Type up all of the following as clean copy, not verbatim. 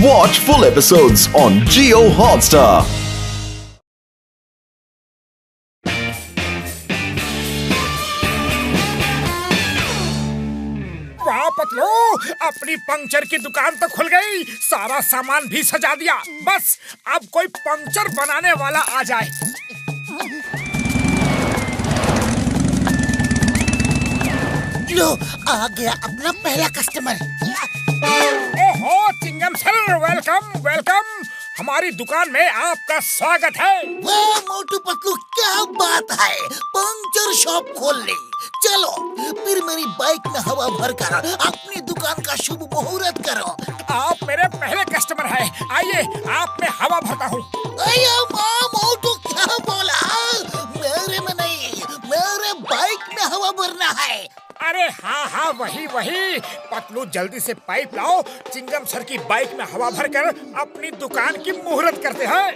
Watch full episodes on Jio Hotstar. वाह पतलू, अपनी puncture की दुकान तो खुल गई, सारा सामान भी सजा दिया। बस अब कोई पंक्चर बनाने वाला आ जाए। लो, आ गया अपना पहला कस्टमर। ओहो चिंगम सर, वेलकम वेलकम। हमारी दुकान में आपका स्वागत है। वाह मोटू पतलू, क्या बात है, पंक्चर शॉप खोल ली। चलो फिर मेरी बाइक में हवा भर कर अपनी दुकान का शुभ मुहूर्त करो। आप मेरे पहले कस्टमर हैं, आइए आप में हवा भरता हूँ। मोटू क्या बोला? मेरे में नहीं, मेरे बाइक में हवा भरना है। अरे हाँ वही पतलू, जल्दी से पाइप लाओ। चिंगम सर की बाइक में हवा भरकर अपनी दुकान की मुहूर्त करते हैं।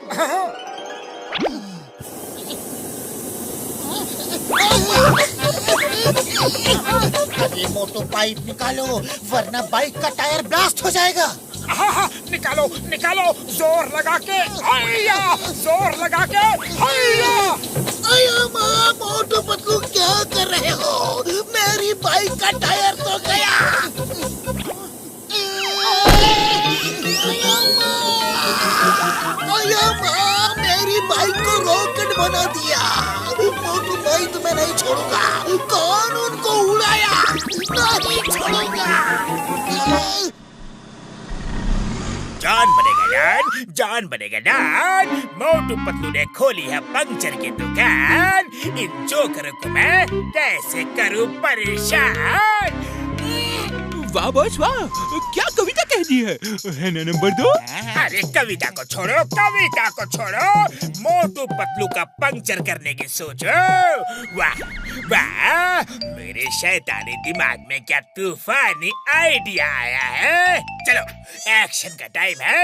अरे मोटू पाइप निकालो, वरना बाइक का टायर ब्लास्ट हो जाएगा। हाँ निकालो निकालो, जोर लगा के, आया जोर लगा के, आया। मोटू पतलू क्या कर रहे हो? मेरी बाइक का टायर तो गया। मेरी बाइक को रॉकेट बना दिया। मोटू भाई तुम्हें नहीं छोड़ूंगा, कानून को उड़ाया नहीं छोड़ूंगा। जान बनेगा जान। मोटू पतलू ने खोली है पंक्चर की दुकान। इन जोकरों को मैं कैसे करूं परेशान। वाह बॉस वाह, क्या कविता कह दी है ना नंबर 2? अरे कविता को छोड़ो, मोटू पतलू का पंक्चर करने की सोचो। वाह, मेरे शैतानी दिमाग में क्या तूफानी आइडिया आया है। चलो एक्शन का टाइम है।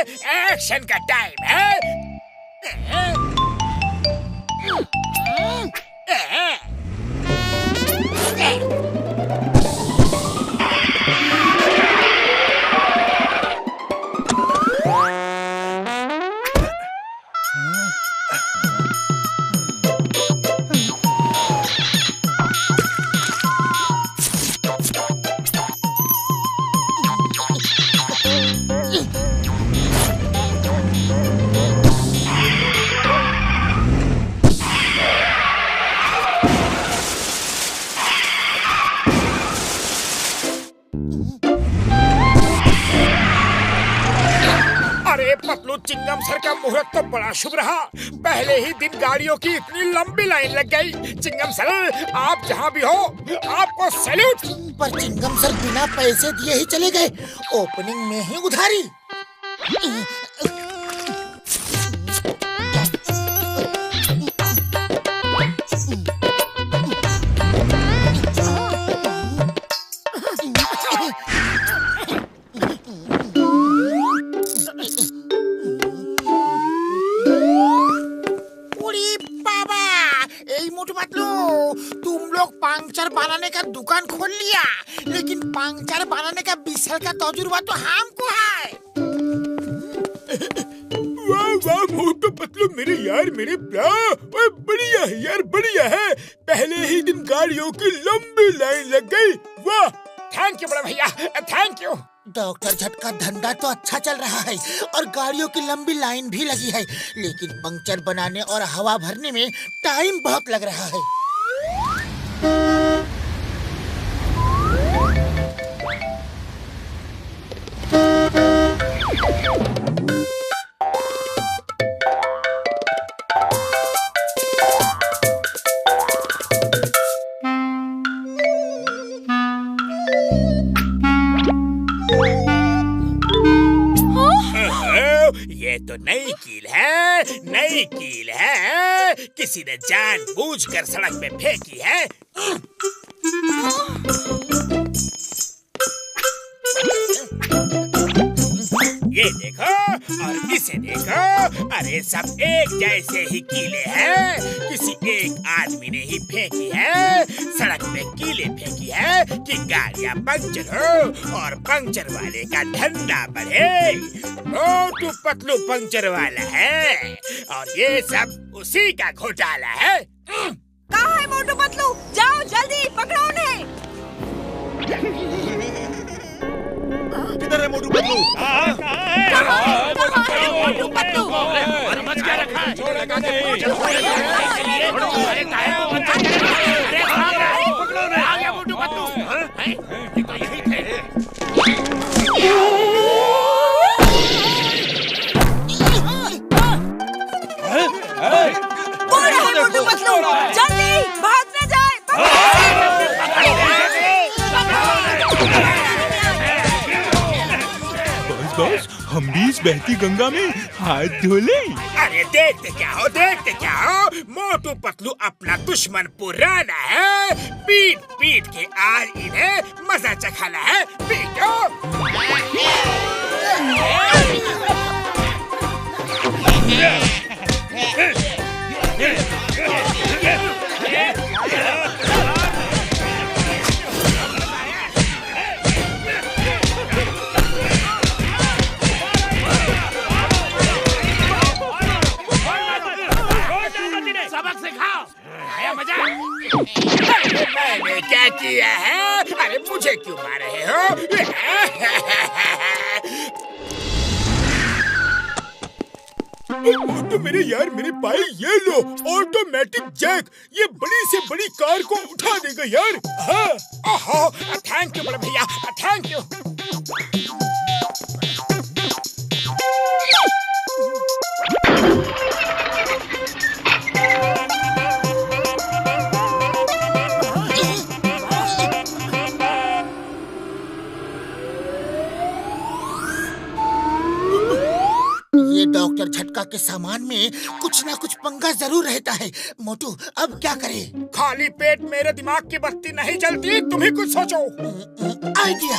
पतलू, चिंगम सर का मुहूर्त तो बड़ा शुभ रहा। पहले ही दिन गाड़ियों की इतनी लंबी लाइन लग गई। चिंगम सर, आप जहाँ भी हो, आपको सैल्यूट। पर चिंगम सर बिना पैसे दिए ही चले गए, ओपनिंग में ही उधारी। मोटू पतलू, तुम लोग पंक्चर बनाने का दुकान खोल लिया, लेकिन पंक्चर बनाने का 20 साल का तजुर्बा तो हमको है। वाह मोटू पतलू, मेरे बढ़िया है। पहले ही दिन गाड़ियों की लंबी लाइन लग गई। वाह, थैंक यू बड़ा भैया, थैंक यू। डॉक्टर झट का धंधा तो अच्छा चल रहा है और गाड़ियों की लंबी लाइन भी लगी है, लेकिन पंक्चर बनाने और हवा भरने में टाइम बहुत लग रहा है। ये तो नई कील है, किसी ने जानबूझकर सड़क में फेंकी है। ये देखो, और इसे देखो, अरे सब एक जैसे ही कीले हैं। किसी एक आदमी ने ही फेंकी है, सड़क पे कीले फेंकी है कि गाड़ियां पंचर हो और पंचर वाले का धंधा बढ़े। मोटू पतलू पंचर वाला है और ये सब उसी का घोटाला है। कहाँ है मोटू पतलू? जाओ जल्दी पकड़ो उन्हें। किधर है मोटू पतलू? मोटू पतलू मच क्या रखा है? मोटू पतलू जल्दी भाग न जाए। बस हम भी इस बहती गंगा में हाथ धो लें। अरे देखते क्या हो, मोटू पतलू अपना दुश्मन पुराना है। पीट पीट के आज इन्हें मजा चखाना है। पीटो। सबक सिखाओ। आया मजा? मैंने क्या किया है? अरे मुझे क्यों मार रहे हो? तो मेरे यार, मेरे भाई ये लो ऑटोमेटिक जैक। ये बड़ी से बड़ी कार को उठा देगा यार। हाँ, थैंक यू बड़े भैया, थैंक यू। ये डॉक्टर झटका के सामान में कुछ ना कुछ पंगा जरूर रहता है। मोटू अब क्या करें? खाली पेट मेरे दिमाग की बत्ती नहीं जलती। तुम ही कुछ सोचो। आइडिया,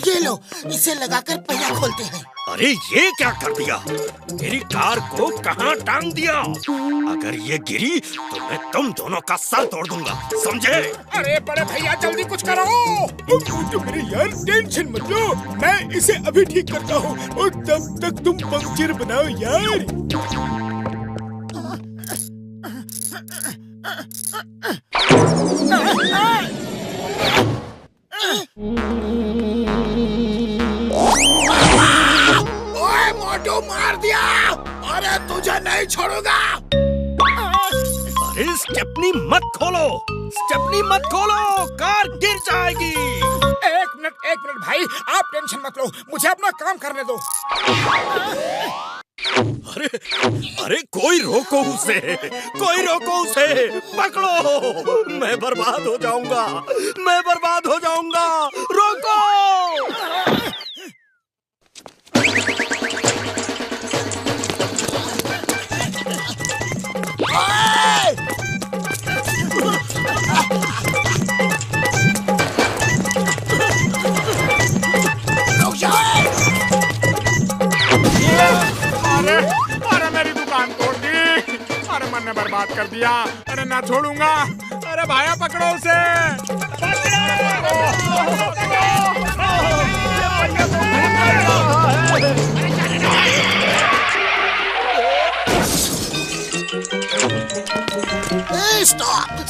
ये लो, इसे लगाकर पहिया खोलते हैं। अरे ये क्या कर दिया? मेरी कार को कहाँ टांग दिया? अगर ये गिरी तो मैं तुम दोनों का सर तोड़ दूंगा, समझे? अरे बड़े भैया जल्दी कुछ करो। तो मेरे यार टेंशन मत लो, मैं इसे अभी ठीक करता हूँ और तब तक तुम पंक्चर बनाओ यार। ओए मोटू, मार दिया। अरे तुझे नहीं छोड़ूंगा। अरे स्टेपनी मत खोलो, स्टेपनी मत खोलो, कार गिर जाएगी। एक मिनट भाई, आप टेंशन मत लो, मुझे अपना काम करने दो। अरे कोई रोको उसे, कोई रोको उसे, पकड़ो। मैं बर्बाद हो जाऊंगा, मैं बर्बाद हो जाऊंगा, रोको। अरे मेरी दुकान तोड़ दी। अरे मैंने बर्बाद कर दिया। अरे ना छोड़ूंगा। अरे भाया पकड़ो उसे।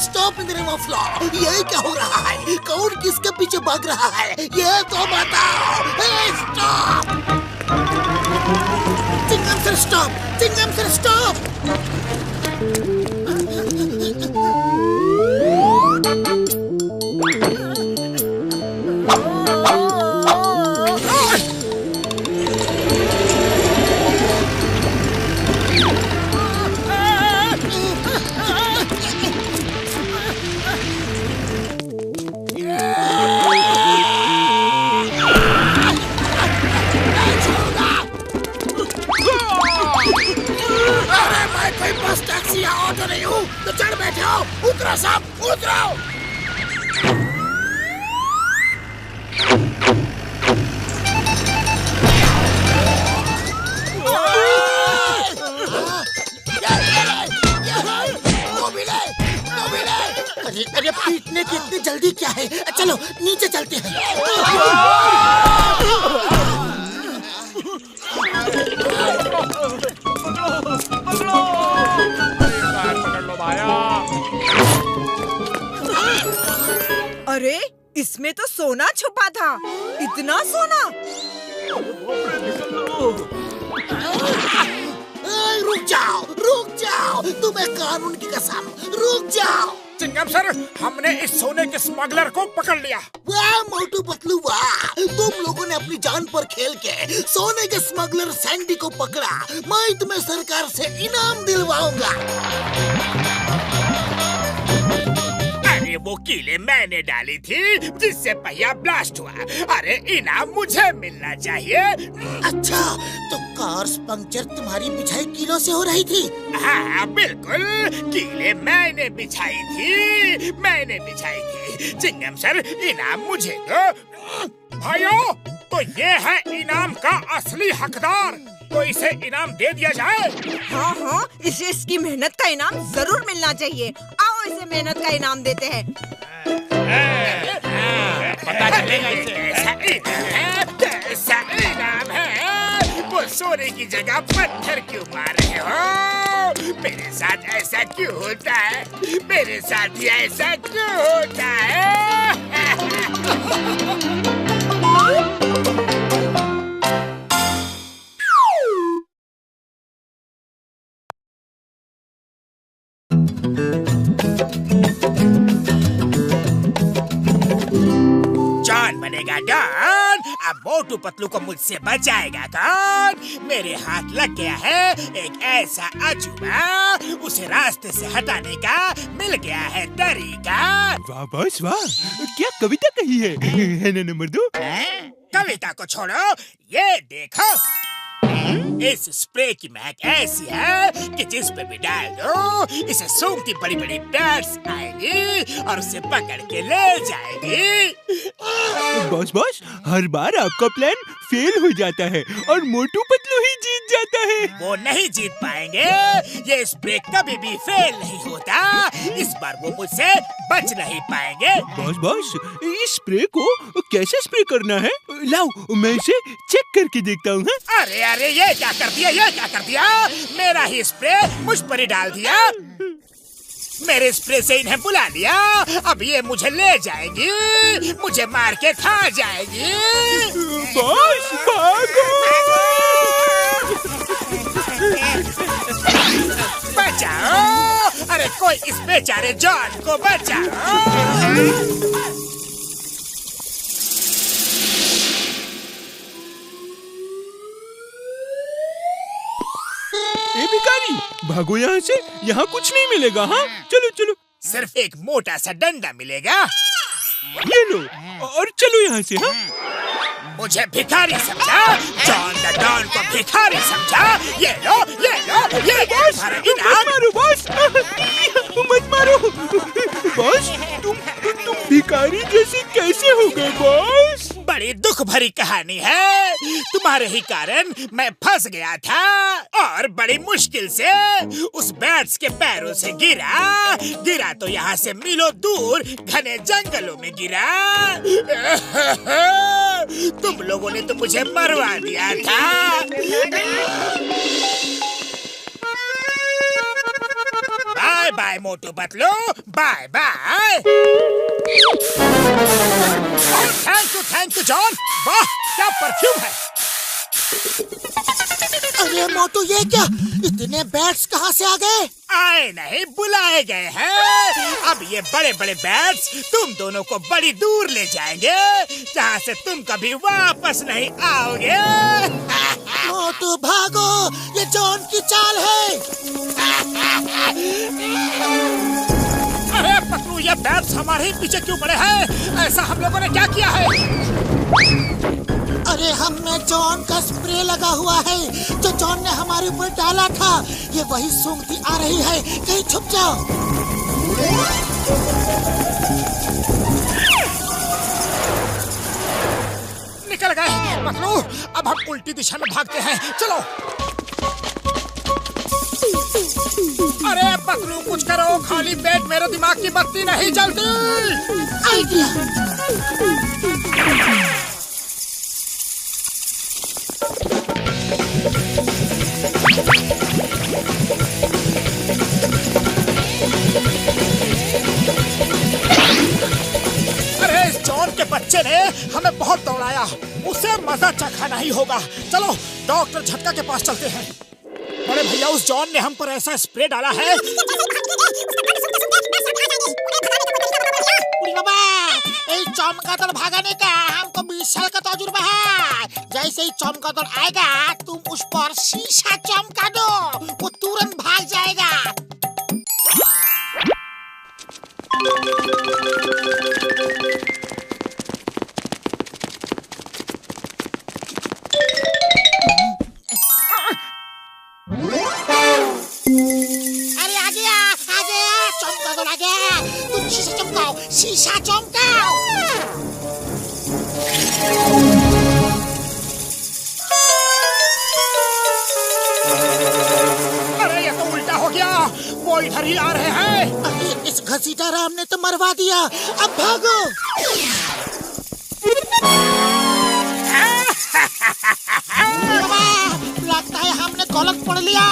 Stop in the name of law. ये क्या हो रहा है? कौन किसके पीछे भाग रहा है? ये तो बताओ। Stop! Chingum sir stop! Chingum sir stop! कोई बस टैक्सी या ऑटो नहीं हूँ तो चढ़ बैठे हो। उतरो सब, उतरो। जल्दी क्या है, चलो नीचे चलते हैं। अरे इसमें तो सोना छुपा था। इतना सोना। रुक जाओ, तुम्हें कानून की कसम, रुक जाओ। चिंगम सर, हमने इस सोने के स्मगलर को पकड़ लिया। वाह मोटू पतलू वाह, तुम लोगों ने अपनी जान पर खेल के सोने के स्मगलर सैंडी को पकड़ा। मैं तुम्हें सरकार से इनाम दिलवाऊंगा। अरे वो कीले मैंने डाली थी जिससे पहिया ब्लास्ट हुआ। अरे इनाम मुझे मिलना चाहिए। अच्छा, तो कार पंक्चर तुम्हारी बिछाई कीलों से हो रही थी? हाँ बिल्कुल, कीले मैंने बिछाई थी। चिंगम सर, इनाम मुझे दो। भाइयों, तो ये है इनाम का असली हकदार। तो इसे इनाम दे दिया जाए। हाँ, इसे इसकी मेहनत का इनाम जरूर मिलना चाहिए। आओ इसे मेहनत का इनाम देते हैं। पता चलेगा इसे। कैसा इनाम है? वो सोने की जगह पत्थर क्यों मार रहे हो? मेरे साथ ऐसा क्यों होता है? मेरे साथ ही ऐसा क्यों होता है? जॉन बनेगा डॉन। अब मोटू पतलू को मुझसे बचाएगा कौन? मेरे हाथ लग गया है एक ऐसा अजूबा, उसे रास्ते से हटाने का मिल गया है तरीका। वाह बॉस वाह, क्या कविता कही है ना नंबर 2? कविता को छोड़ो, ये देखो। इस स्प्रे की महक ऐसी है कि जिस पे भी डाल दो, इसे सूंघती बड़ी बड़ी बैट्स आएंगी और उसे पकड़ के ले जाएंगी। बॉस, हर बार आपका प्लान फेल हो जाता है और मोटू पतलू ही जीत जाता है। वो नहीं जीत पाएंगे। ये स्प्रे कभी भी फेल नहीं होता। इस बार वो मुझसे बच नहीं पाएंगे। बॉस, इस स्प्रे को कैसे स्प्रे करना है? लाओ मैं इसे चेक करके देखता हूँ। अरे ये क्या कर दिया? मेरा ही स्प्रे मुझ पर ही डाल दिया। मेरे स्प्रे से इन्हें बुला लिया। अब ये मुझे ले जाएंगी, मुझे मार के खा जाएगी। बॉस भागो! बचाओ! अरे कोई इस बेचारे जॉन को बचाओ! ए भिखारी, भागो यहाँ से, यहाँ कुछ नहीं मिलेगा। हाँ चलो। सिर्फ एक मोटा सा डंडा मिलेगा। ये लो और चलो यहाँ से। हाँ मुझे भिखारी समझा? जॉन द डॉन को भिखारी समझा? ये लो, ये तुम्हारा इनाम। मारो बॉस, मत मारो बॉस। तुम भिखारी जैसे कैसे हो गए बॉस? बड़ी दुख भरी कहानी है। तुम्हारे ही कारण मैं फंस गया था और बड़ी मुश्किल से उस बैट्स के पैरों से गिरा तो यहाँ से मीलों दूर घने जंगलों में गिरा। तुम लोगों ने तो मुझे मरवा दिया था। Bye bye Motu Patlu, bye bye. Thank you John. वाह क्या परफ्यूम है। अरे मोटू, ये क्या? इतने बैट्स कहाँ से आ गए? आए नहीं, बुलाए गए हैं। अब ये बड़े बड़े बैट्स तुम दोनों को बड़ी दूर ले जाएंगे, जहाँ से तुम कभी वापस नहीं आओगे। मोटू भागो, ये जॉन की चाल है। अरे पतलू, ये बैट्स हमारे ही पीछे क्यों पड़े हैं? ऐसा हम लोगों ने क्या किया है? अरे हम में जॉन का स्प्रे लगा हुआ है जो जॉन ने हमारे ऊपर डाला था। ये वही सूंघती आ रही है, कहीं छुप जाओ। निकल गए पतलू। अब हम उल्टी दिशा में भागते हैं, चलो। अरे पतलू कुछ करो, खाली पेट मेरे दिमाग की बत्ती नहीं जलती। आइडिया। अरे इस जॉन के बच्चे ने हमें बहुत दौड़ाया, उसे मजा चखाना ही होगा। चलो डॉक्टर झटका के पास चलते हैं। बड़े भैया उस जॉन ने हम पर ऐसा स्प्रे डाला है। चमगादड़ भागने का हमको 20 साल का तजुर्बा है। जैसे ही चमगादड़ आएगा तुम उस पर शीशा चमका दो, वो तुरंत भाग जाएगा। अरे आ गया चमगादड़ आ गया। तुम शीशा चमकाओ, शीशा चमकाओ। अरे ये तो उल्टा हो गया, वो इधर ही आ रहे हैं। अरे इस घसीटा राम ने तो मरवा दिया, अब भागो। लगता है हमने गलत पढ़ लिया।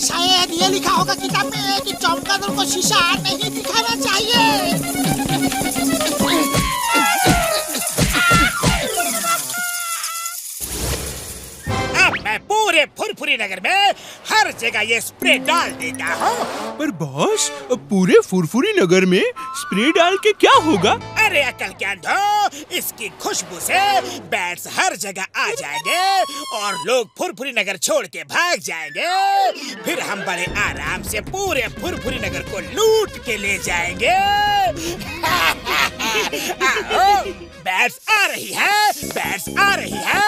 शायद ये लिखा होगा किताब में कि चमगादड़ को शीशा नहीं दिखाना चाहिए। मैं पूरे फुरफुरी नगर में हर जगह ये स्प्रे डाल देता हूँ। पर बॉस, पूरे फुरफुरी नगर में स्प्रे डाल के क्या होगा? अरे अकल के अंधो, इसकी खुशबू से बैट्स हर जगह आ जाएंगे और लोग फुरफुरी नगर छोड़ के भाग जाएंगे। फिर हम बड़े आराम से पूरे फुरफुरी नगर को लूट के ले जाएंगे। आओ, बैट्स आ रही है, बैट्स आ रही है।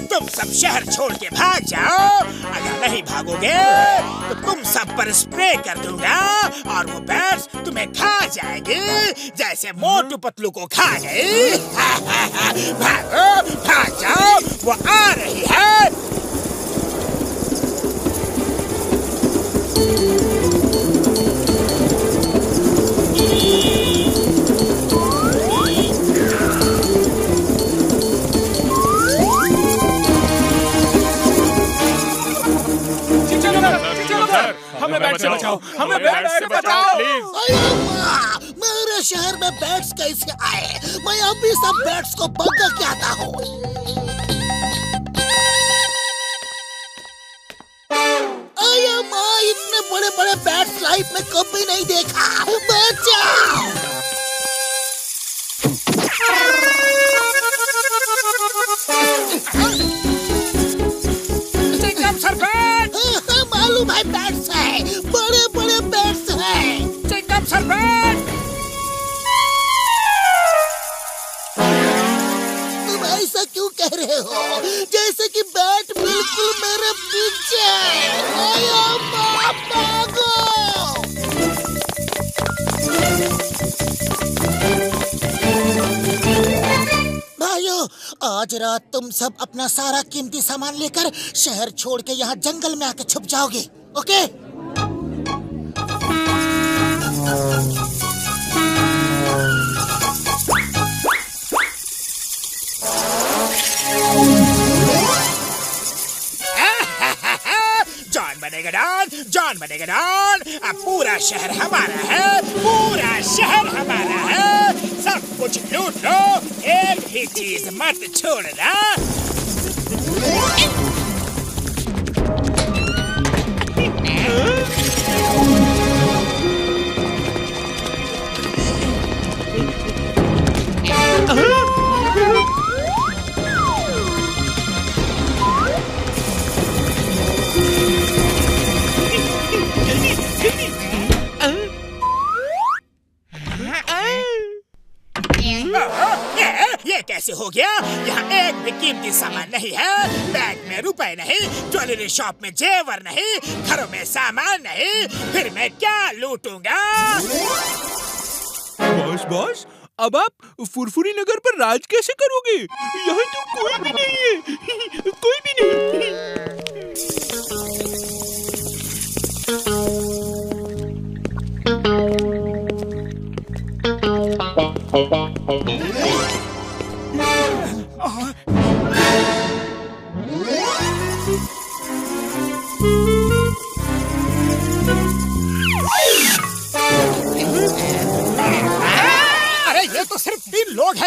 तुम सब शहर छोड़ के भाग जाओ। अगर नहीं भागोगे तो तुम सब पर स्प्रे कर दूंगा और वो बैट्स तुम्हें खा जाएंगी, जैसे मोटू पतलू को खा गई। भागो, भाग जाओ, वो आ रही है। हमें बैट से बचाओ, हमें बैट से बचाओ। मेरे शहर में बैट्स कैसे आए? मैं अभी सब बैट्स को बंद के आता हूँ। इतने बड़े बड़े बैट्स लाइफ में कभी नहीं देखा। बचाओ! मालूम है बैट्स है, बड़े बड़े बैट्स है। चिंगम सरपंच, तुम ऐसा क्यों कह रहे हो? जैसे कि बैट बिल्कुल मेरे पीछे है। भागो! भाइयों, आज रात तुम सब अपना सारा कीमती सामान लेकर शहर छोड़ के यहाँ जंगल में आके छुप जाओगे, ओके? जॉन बनेगा डॉन, जॉन बनेगा डॉन। अब पूरा शहर हमारा है, पूरा शहर हमारा है। सब कुछ लूट लो, एक भी चीज मत छोड़ना। ये कैसे हो गया? यहाँ एक भी कीमती सामान नहीं है, बैग में रुपए नहीं, ज्वेलरी शॉप में जेवर नहीं, घरों में सामान नहीं, फिर मैं क्या लूटूंगा? बॉस, अब आप फुरफुरी नगर पर राज कैसे करोगे? यहाँ तो कोई भी नहीं है, कोई भी नहीं।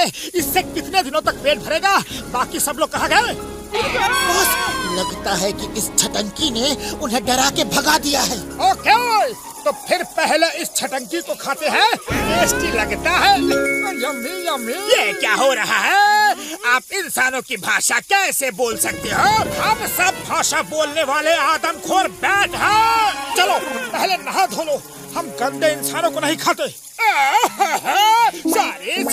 इससे कितने दिनों तक पेट भरेगा? बाकी सब लोग कहाँ गए? बॉस, लगता है कि इस छटंकी ने उन्हें डरा के भगा दिया है। ओके, तो फिर पहले इस छटंकी को खाते हैं। टेस्टी लगता है। Yummy yummy. ये क्या हो रहा है? आप इंसानों की भाषा कैसे बोल सकते हो? हम सब भाषा बोलने वाले आदमखोर बैट हैं। चलो पहले नहा धो लो। हम गंदे इंसानों को नहीं खाते। सॉरी,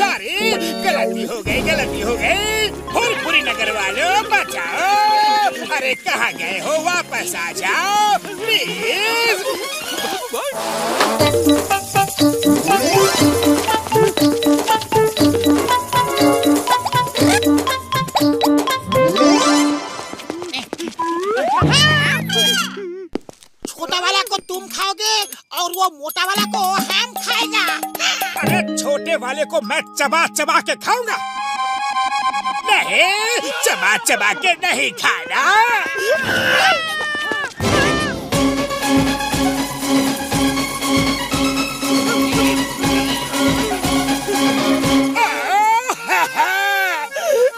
गलती हो गई। फुलपुरी नगर वालों बचाओ। अरे कहाँ गए हो? वापस आ जाओ प्लीज। छोटा वाला को तुम खाओगे और वो मोटा वाला को हम खाएगा। अरे छोटे वाले को मैं चबा चबा के खाऊंगा। नहीं, चबा चबा के नहीं खाना।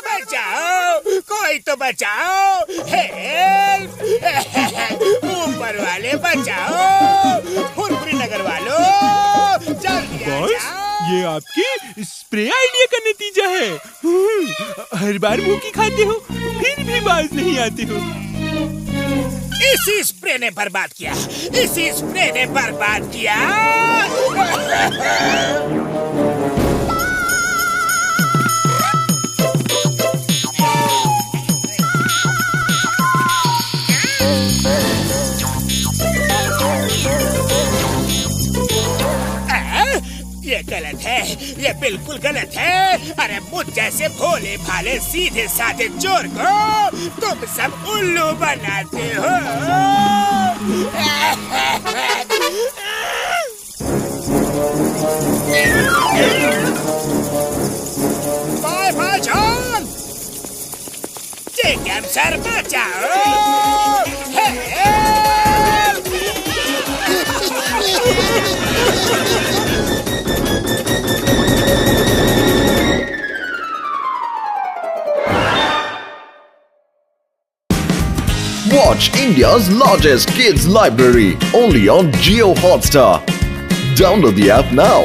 बचाओ, कोई तो बचाओ। हेल्प! ऊपर वाले बचाओ। फुलपुरी नगर वालों जल्दी आ बॉस, जाओ। ये आपकी स्प्रे आइडिया का नतीजा है। हर बार मुंह खाते हो, फिर भी बाज नहीं आते हो। इसी स्प्रे ने बर्बाद किया। ये गलत है, ये बिल्कुल गलत है। अरे मुझ जैसे भोले भाले सीधे साधे चोर को तुम सब उल्लू बनाते हो। Bye bye John. Chicken sir बचाओ। Watch India's largest kids library only on Jio Hotstar. Download the app now.